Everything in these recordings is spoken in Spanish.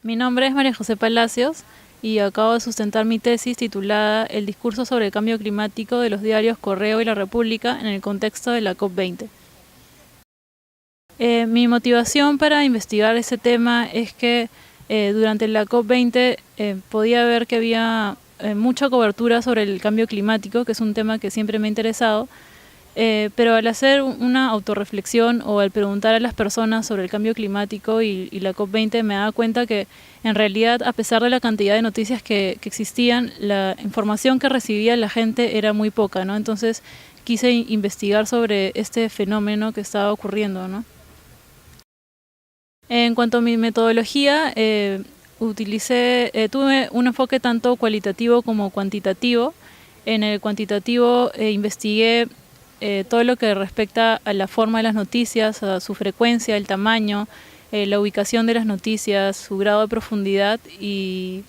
Mi nombre es María José Palacios y acabo de sustentar mi tesis titulada El discurso sobre el cambio climático de los diarios Correo y La República en el contexto de la COP20. Mi motivación para investigar ese tema es que durante la COP20 podía ver que había mucha cobertura sobre el cambio climático, que es un tema que siempre me ha interesado, pero al hacer una autorreflexión o al preguntar a las personas sobre el cambio climático y la COP20 me daba cuenta que en realidad, a pesar de la cantidad de noticias que existían, la información que recibía la gente era muy poca, ¿no? Entonces quise investigar sobre este fenómeno que estaba ocurriendo, ¿no? En cuanto a mi metodología, tuve un enfoque tanto cualitativo como cuantitativo. En el cuantitativo investigué todo lo que respecta a la forma de las noticias, a su frecuencia, el tamaño, la ubicación de las noticias, su grado de profundidad y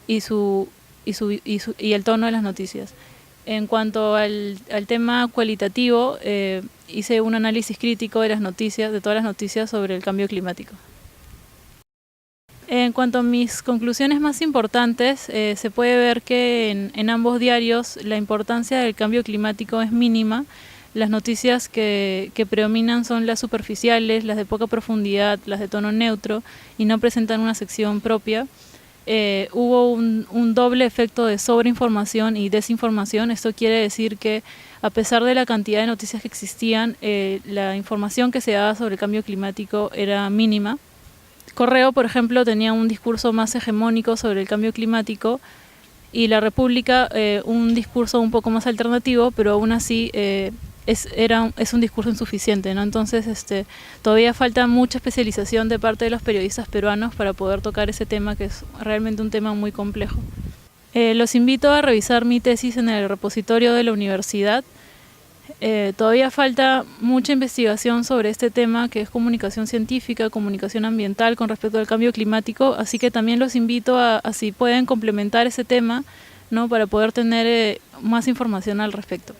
el tono de las noticias. En cuanto al tema cualitativo, hice un análisis crítico de las noticias, de todas las noticias sobre el cambio climático. En cuanto a mis conclusiones más importantes, se puede ver que en ambos diarios la importancia del cambio climático es mínima. Las noticias que predominan son las superficiales, las de poca profundidad, las de tono neutro y no presentan una sección propia. Hubo un doble efecto de sobreinformación y desinformación. Esto quiere decir que a pesar de la cantidad de noticias que existían, la información que se daba sobre el cambio climático era mínima. Correo, por ejemplo, tenía un discurso más hegemónico sobre el cambio climático y La República un discurso un poco más alternativo, pero aún así es un discurso insuficiente, ¿no? Entonces todavía falta mucha especialización de parte de los periodistas peruanos para poder tocar ese tema, que es realmente un tema muy complejo. Los invito a revisar mi tesis en el repositorio de la universidad. Todavía falta mucha investigación sobre este tema, que es comunicación científica, comunicación ambiental con respecto al cambio climático, así que también los invito a si pueden complementar ese tema, ¿no?, para poder tener más información al respecto.